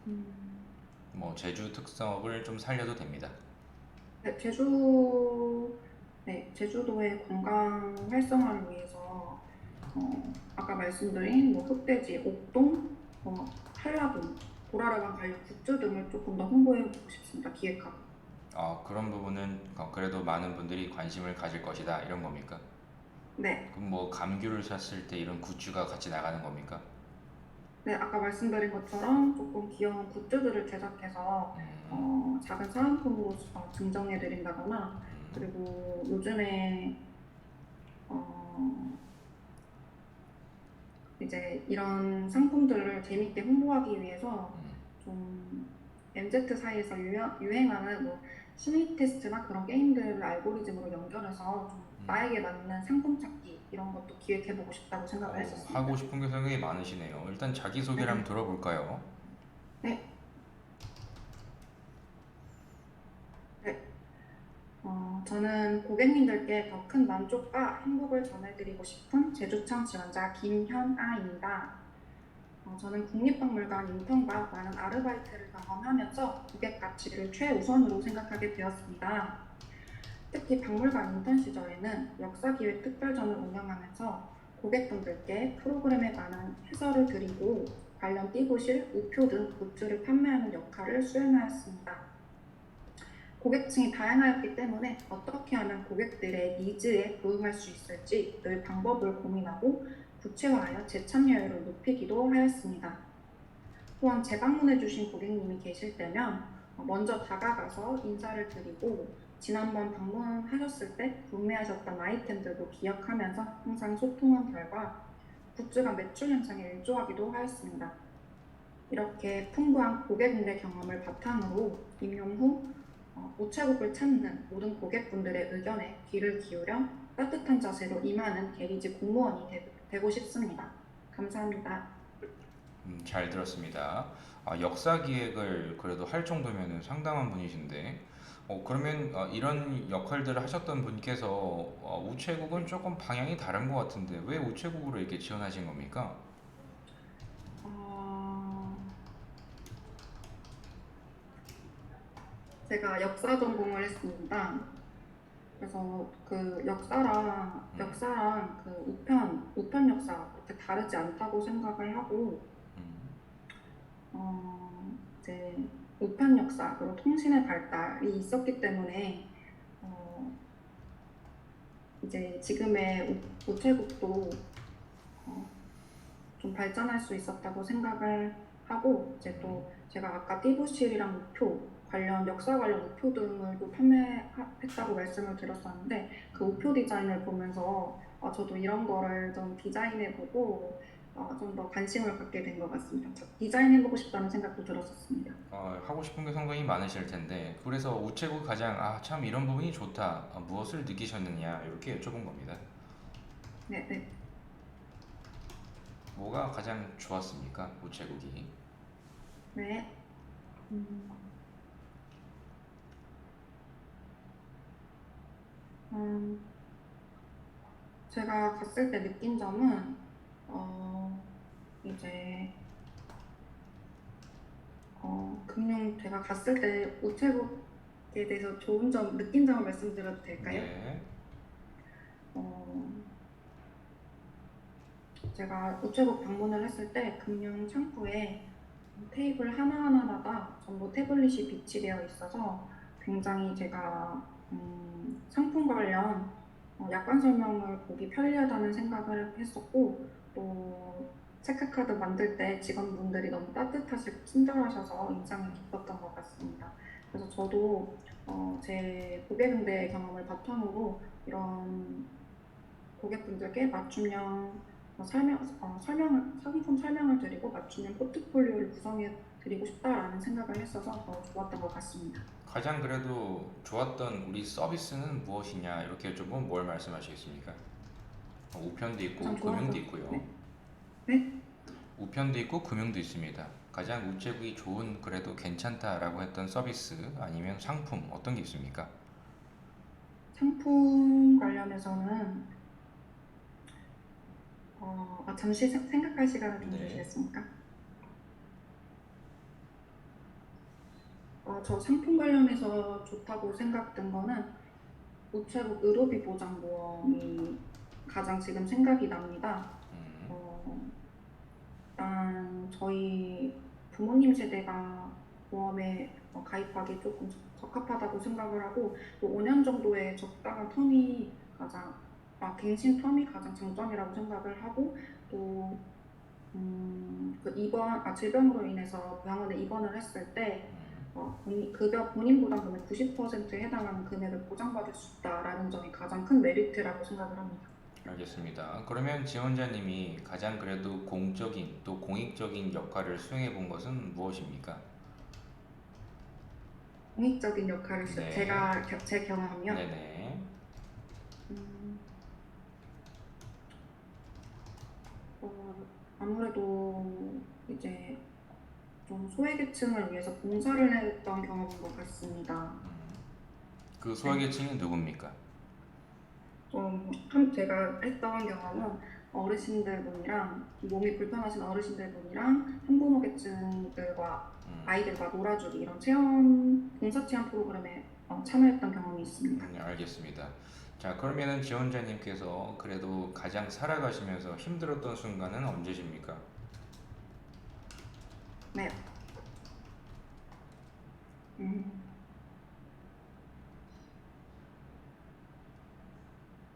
음, 뭐 제주 특성을 좀 살려도 됩니다. 네, 네, 제주도의 관광 활성화를 위해서 아까 말씀드린 뭐 흑돼지, 옥동, 한라봉, 보라라방 관련 굿즈 등을 조금 더 홍보해보고 싶습니다. 기획하고. 그런 부분은 그래도 많은 분들이 관심을 가질 것이다 이런 겁니까? 네, 그럼 뭐 감귤을 샀을 때 이런 굿즈가 같이 나가는 겁니까? 네, 아까 말씀드린 것처럼 조금 귀여운 굿즈들을 제작해서 음, 작은 사은품으로 증정해드린다거나 그리고 요즘에 어, 이제 이런 상품들을 재밌게 홍보하기 위해서 음, 좀 MZ 사이에서 유행하는 뭐 심리 테스트나 그런 게임들을 알고리즘으로 연결해서 좀 음. 나에게 맞는 상품 찾기 이런 것도 기획해보고 싶다고 생각을 하고 했었습니다. 싶은 게 상당히 많으시네요. 일단 자기소개를 한번 네, 들어볼까요? 네, 네. 저는 고객님들께 더 큰 만족과 행복을 전해드리고 싶은 제주청 지원자 김현아입니다. 저는 국립박물관 인턴과 많은 아르바이트를 경험하면서 고객 가치를 최우선으로 생각하게 되었습니다. 특히 박물관 인턴 시절에는 역사기획 특별전을 운영하면서 고객분들께 프로그램에 관한 해설을 드리고 관련 띠부실, 우표 등 굿즈를 판매하는 역할을 수행하였습니다. 고객층이 다양하였기 때문에 어떻게 하면 고객들의 니즈에 부응할 수 있을지 늘 방법을 고민하고 구체화하여 재참여율을 높이기도 하였습니다. 또한 재방문해주신 고객님이 계실 때면 먼저 다가가서 인사를 드리고 지난번 방문하셨을 때 구매하셨던 아이템들도 기억하면서 항상 소통한 결과 굿즈가 매출 향상에 일조하기도 하였습니다. 이렇게 풍부한 고객응대 경험을 바탕으로 임용 후 우체국을 찾는 모든 고객분들의 의견에 귀를 기울여 따뜻한 자세로 임하는 계리지 공무원이 되고 싶습니다. 감사합니다. 잘 들었습니다. 역사 기획을 그래도 할 정도면 상당한 분이신데, 그러면 이런 역할들을 하셨던 분께서 우체국은 조금 방향이 다른 것 같은데 왜 우체국으로 이렇게 지원하신 겁니까? 어, 제가 역사 전공을 했습니다. 그래서 그 역사랑 그 우편 역사 그렇게 다르지 않다고 생각을 하고, 음, 이제 우편 역사 그리고 통신의 발달이 있었기 때문에 어, 이제 지금의 우체국도 어, 좀 발전할 수 있었다고 생각을 하고 이제 또 제가 아까 띠부실이랑 우표 관련 역사 관련 우표 등을 또 판매했다고 말씀을 드렸었는데 그 우표 디자인을 보면서 저도 이런 거를 좀 디자인해보고 좀 더 관심을 갖게 된 것 같습니다. 디자인해보고 싶다는 생각도 들었었습니다. 하고 싶은 게 상당히 많으실 텐데, 그래서 우체국 가장 참 이런 부분이 좋다, 무엇을 느끼셨느냐 이렇게 여쭤본 겁니다. 네, 네. 뭐가 가장 좋았습니까, 우체국이? 네. 음, 음, 제가 갔을 때 느낀 점은 이제 제가 갔을 때 우체국에 대해서 좋은 점, 느낀 점을 말씀드려도 될까요? 네. 어, 제가 우체국 방문을 했을 때 금융 창구에 테이블 하나하나마다 전부 태블릿이 비치되어 있어서 굉장히 제가 상품 관련 약관 설명을 보기 편리하다는 생각을 했었고 또 체크카드 만들 때 직원분들이 너무 따뜻하시고 친절하셔서 인상이 깊었던 것 같습니다. 그래서 저도 제 고객응대 경험을 바탕으로 이런 고객분들께 맞춤형 상품 설명을 드리고 맞춤형 포트폴리오를 구성해 드리고 싶다라는 생각을 했어서 더 좋았던 것 같습니다. 가장 그래도 좋았던 우리 서비스는 무엇이냐 이렇게 여쭤보면 뭘 말씀하시겠습니까? 우편도 있고 가장 금융도 좋았던, 있고요. 네, 네, 우편도 있고 금융도 있습니다. 가장 우체국이 좋은 그래도 괜찮다라고 했던 서비스 아니면 상품 어떤 게 있습니까? 상품 관련해서는 잠시 생각할 시간을 좀 네. 주시겠습니까? 저 상품 관련해서 좋다고 생각된 거는 우체국 의료비 보장보험이 가장 지금 생각이 납니다. 음, 어, 일단 저희 부모님 세대가 보험에 가입하기 조금 적합하다고 생각을 하고 또 5년 정도의 적당한 텀이 가장 갱신 텀이 가장 장점이라고 생각을 하고 또 그 질병으로 인해서 병원에 입원을 했을 때 급여 본인 부담금의 90%에 해당하는 금액을 보장받을 수 있다라는 점이 가장 큰 메리트라고 생각을 합니다. 알겠습니다. 그러면 지원자님이 가장 그래도 공적인 또 공익적인 역할을 수행해 본 것은 무엇입니까? 공익적인 역할을 네. 제 경험이요. 네네. 음, 어, 아무래도 이제 좀 소외계층을 위해서 봉사를 했던 경험인 것 같습니다. 그 네. 소외계층이 누굽니까? 제가 했던 경험은 어르신들분이랑 몸이 불편하신 어르신들분이랑 한부모계층들과 아이들과 놀아주기 이런 체험 봉사 체험 프로그램에 참여했던 경험이 있습니다. 알겠습니다. 자, 그러면은 지원자님께서 그래도 가장 살아가시면서 힘들었던 순간은 언제십니까? 네. 음,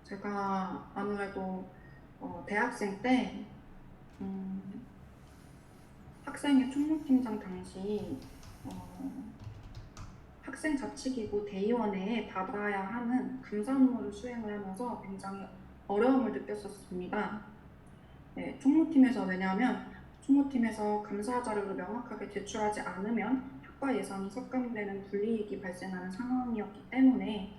제가 아무래도 대학생 때 음, 학생회 총무팀장 당시 어, 학생 자치기구 대의원회에 받아야 하는 감사 업무를 수행을 하면서 굉장히 어려움을 느꼈었습니다. 네, 총무팀에서 왜냐하면 총무팀에서 감사 자료를 명확하게 제출하지 않으면 학과 예산이 삭감되는 불이익이 발생하는 상황이었기 때문에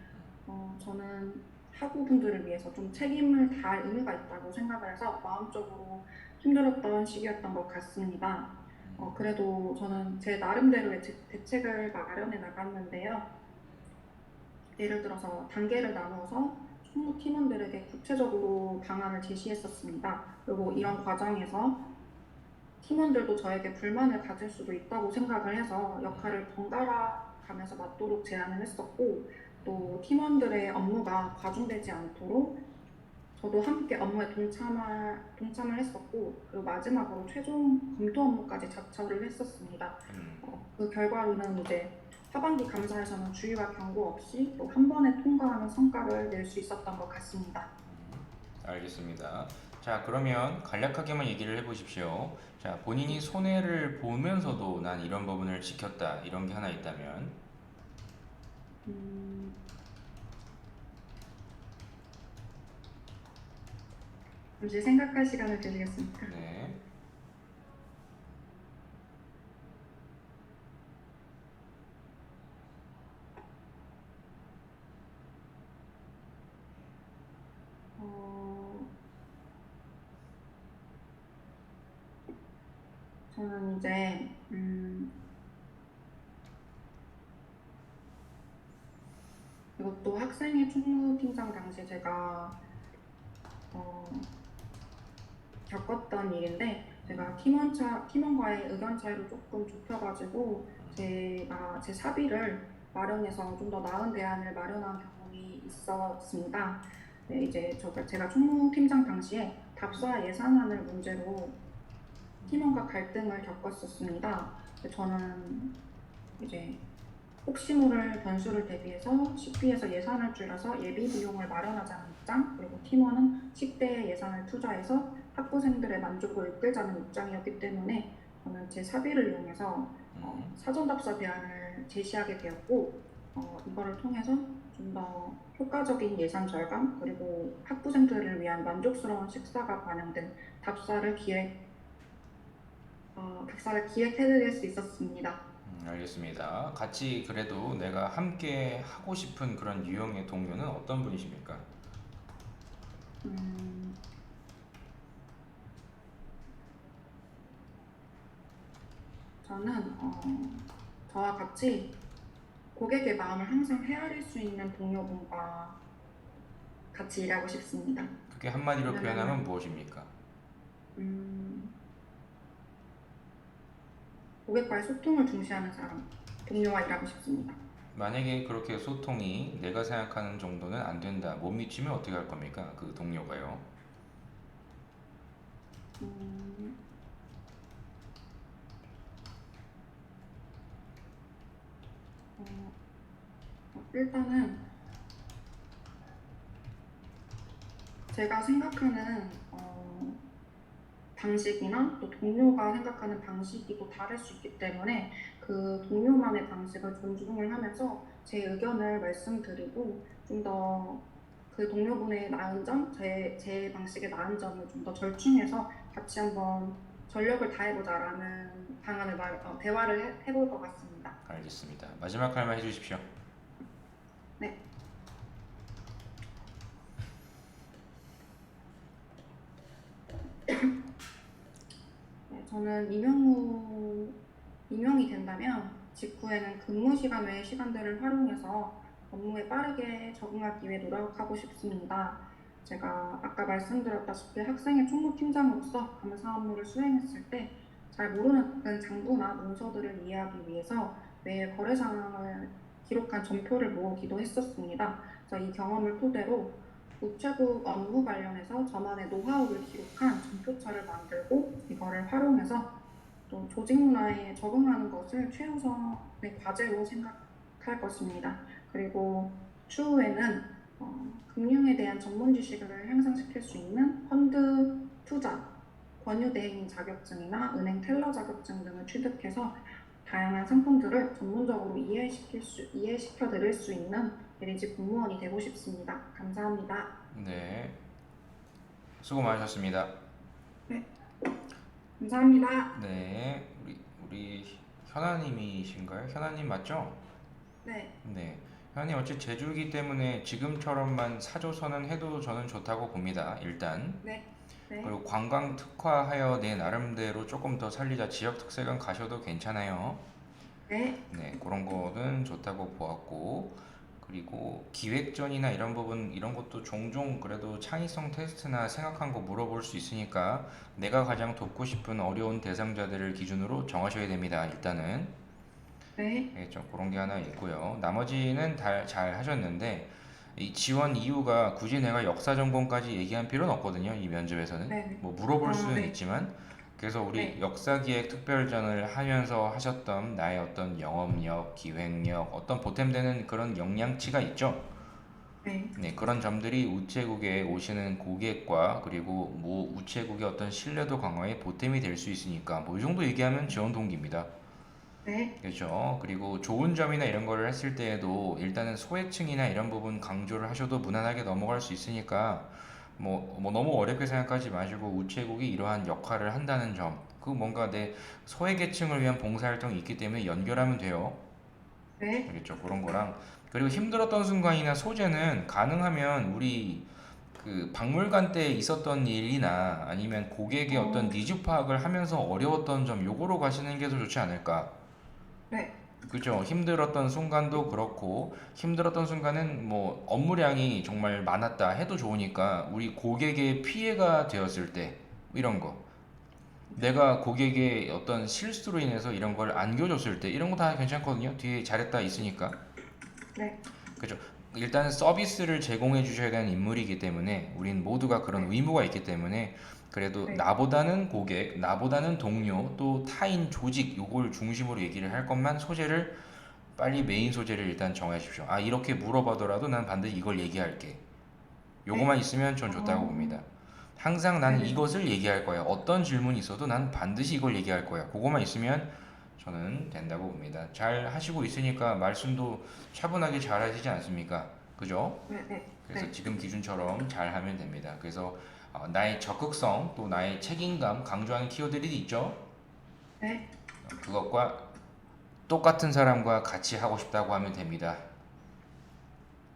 저는 학우분들을 위해서 좀 책임을 다할 의무가 있다고 생각을 해서 마음적으로 힘들었던 시기였던 것 같습니다. 그래도 저는 제 나름대로의 대책을 마련해 나갔는데요. 예를 들어서 단계를 나누어서 총무 팀원들에게 구체적으로 방안을 제시했었습니다. 그리고 이런 과정에서 팀원들도 저에게 불만을 가질 수도 있다고 생각을 해서 역할을 번갈아 가면서 맞도록 제안을 했었고, 또 팀원들의 업무가 과중되지 않도록 저도 함께 업무에 동참을 했었고, 그리고 마지막으로 최종 검토 업무까지 자처를 했었습니다. 그 결과로는 이제 하반기 감사에서는 주의와 경고 없이 또 한 번에 통과하는 성과를 낼 수 있었던 것 같습니다. 알겠습니다. 자, 그러면 간략하게만 얘기를 해보십시오. 자, 본인이 손해를 보면서도 난 이런 부분을 지켰다, 이런 게 하나 있다면? 음, 잠시 생각할 시간을 드리겠습니다. 네. 어, 저는 이제 이것도 학생회 총무팀장 당시 제가 어, 겪었던 일인데 제가 팀원과의 의견 차이를 조금 좁혀가지고 제 사비를 마련해서 좀 더 나은 대안을 마련한 경험이 있었습니다. 네, 이제 제가 총무팀장 당시에 답사 예산안을 문제로 팀원과 갈등을 겪었었습니다. 저는 이제 혹시 모를 변수를 대비해서 식비에서 예산을 줄여서 예비 비용을 마련하자는 입장, 그리고 팀원은 식대에 예산을 투자해서 학부생들의 만족을 이끌자는 입장이었기 때문에 저는 제 사비를 이용해서 사전 답사 대안을 제시하게 되었고, 이거를 통해서 좀 더 효과적인 예산 절감, 그리고 학부생들을 위한 만족스러운 식사가 반영된 답사를 기획해드릴 수 있었습니다. 알겠습니다. 같이 그래도 내가 함께 하고 싶은 그런 유형의 동료는 어떤 분이십니까? 음, 저는 저와 같이 고객의 마음을 항상 헤아릴 수 있는 동료분과 같이 일하고 싶습니다. 그게 한마디로 왜냐면 표현하면 무엇입니까? 음, 고객과의 소통을 중시하는 사람, 동료와 일하고 싶습니다. 만약에 그렇게 소통이 내가 생각하는 정도는 안 된다, 못 미치면 어떻게 할 겁니까? 그 동료가요. 음, 어, 일단은 제가 생각하는 방식이나 또 동료가 생각하는 방식이 또 다를 수 있기 때문에 그 동료만의 방식을 존중을 하면서 제 의견을 말씀드리고 좀 더 그 동료분의 나은 점, 제 방식의 나은 점을 좀 더 절충해서 같이 한번 전력을 다해보자라는 대화를 해볼 것 같습니다. 알겠습니다. 마지막 할 말 해주십시오. 네, 네, 저는 임용이 된다면 직후에는 근무 시간 외의 시간들을 활용해서 업무에 빠르게 적응하기 위해 노력하고 싶습니다. 제가 아까 말씀드렸다시피 학생의 총무팀장으로서 감사 업무를 수행했을 때 잘 모르는 장부나 문서들을 이해하기 위해서 매일 거래 상황을 기록한 전표를 모으기도 했었습니다. 그래서 이 경험을 토대로 우체국 업무 관련해서 저만의 노하우를 기록한 전표처를 만들고 이거를 활용해서 또 조직 문화에 적응하는 것을 최우선의 과제로 생각할 것입니다. 그리고 추후에는 금융에 대한 전문 지식을 향상시킬 수 있는 펀드 투자, 권유 대행 자격증이나 은행 텔러 자격증 등을 취득해서 다양한 상품들을 전문적으로 이해시켜 드릴 수 있는 대리직 공무원이 되고 싶습니다. 감사합니다. 네, 수고 많으셨습니다. 네, 감사합니다. 네, 우리 현아님이신가요? 현아님 맞죠? 네, 네, 현아님 어찌 제주이기 때문에 지금처럼만 사조선은 해도 저는 좋다고 봅니다. 일단. 네, 네, 그리고 관광 특화하여 내 나름대로 조금 더 살리자 지역 특색은 가셔도 괜찮아요. 네, 네, 그런 거는 좋다고 보았고, 그리고 기획전이나 이런 부분, 이런 것도 종종 그래도 창의성 테스트나 생각한 거 물어볼 수 있으니까 내가 가장 돕고 싶은 어려운 대상자들을 기준으로 정하셔야 됩니다. 일단은. 네, 네, 좀 그런 게 하나 있고요. 나머지는 다 잘 하셨는데, 이 지원 이유가 굳이 내가 역사 전공까지 얘기한 필요는 없거든요. 이 면접에서는. 네, 뭐 물어볼 수는 네, 있지만, 그래서 우리 네, 역사기획 특별전을 하면서 하셨던 나의 어떤 영업력, 기획력, 어떤 보탬되는 그런 역량치가 있죠. 네, 네, 그런 점들이 우체국에 오시는 고객과 그리고 뭐 우체국의 어떤 신뢰도 강화에 보탬이 될 수 있으니까 뭐 이 정도 얘기하면 지원 동기입니다. 네, 그렇죠. 그리고 좋은 점이나 이런 거를 했을 때에도 일단은 소외층이나 이런 부분 강조를 하셔도 무난하게 넘어갈 수 있으니까 뭐 너무 어렵게 생각하지 마시고 우체국이 이러한 역할을 한다는 점, 그 뭔가 내 소외계층을 위한 봉사활동이 있기 때문에 연결하면 돼요. 네, 알겠죠? 그런 거랑 그리고 힘들었던 순간이나 소재는 가능하면 우리 그 박물관 때 있었던 일이나 아니면 고객의 어떤 어, 니즈 파악을 하면서 어려웠던 점 요거로 가시는 게 더 좋지 않을까? 네, 그죠. 힘들었던 순간도 그렇고, 힘들었던 순간은 뭐 업무량이 정말 많았다 해도 좋으니까, 우리 고객의 피해가 되었을 때, 이런 거. 내가 고객의 어떤 실수로 인해서 이런 걸 안겨줬을 때, 이런 거 다 괜찮거든요. 뒤에 잘했다 있으니까. 네, 그죠. 일단 서비스를 제공해 주셔야 되는 인물이기 때문에, 우린 모두가 그런 네, 의무가 있기 때문에, 그래도 네, 나보다는 고객, 나보다는 동료, 또 타인 조직, 요걸 중심으로 얘기를 할 것만 소재를 빨리 메인 소재를 일단 정하십시오. 아, 이렇게 물어봐더라도 난 반드시 이걸 얘기할게. 요거만 네, 있으면 전 좋다고 봅니다. 어, 항상 네, 나는 네, 이것을 얘기할 거야. 어떤 질문이 있어도 난 반드시 이걸 얘기할 거야. 그거만 있으면 저는 된다고 봅니다. 잘 하시고 있으니까 말씀도 차분하게 잘 하시지 않습니까? 그죠? 네, 네, 그래서 네, 지금 기준처럼 잘 하면 됩니다. 그래서 나의 적극성 또 나의 책임감 강조하는 키워드들이 있죠. 네, 그것과 똑같은 사람과 같이 하고 싶다고 하면 됩니다.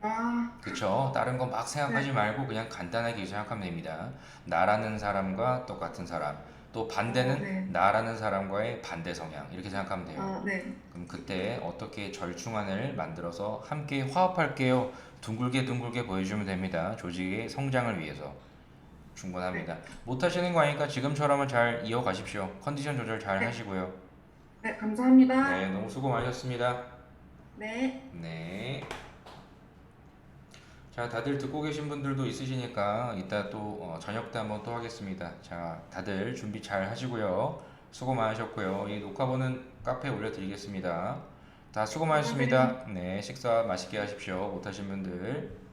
아, 그쵸? 다른 거 막 네, 생각하지 말고 그냥 간단하게 생각하면 됩니다. 나라는 사람과 똑같은 사람. 또 반대는 네, 나라는 사람과의 반대 성향. 이렇게 생각하면 돼요. 네, 그럼 그때 어떻게 절충안을 만들어서 함께 화합할게요. 둥글게 둥글게 보여주면 됩니다. 조직의 성장을 위해서. 네, 충분합니다. 못하시는 거 아니까 지금처럼은 잘 이어가십시오. 컨디션 조절 잘 네, 하시고요. 네, 네, 감사합니다. 너무 수고 많으셨습니다. 네, 네. 자, 다들 듣고 계신 분들도 있으시니까 이따 또 저녁 때 한번 또 하겠습니다. 자, 다들 준비 잘 하시고요. 수고 많으셨고요. 이 녹화본은 카페에 올려드리겠습니다. 다 수고 네. 많으셨습니다. 네, 식사 맛있게 하십시오. 못하신 분들.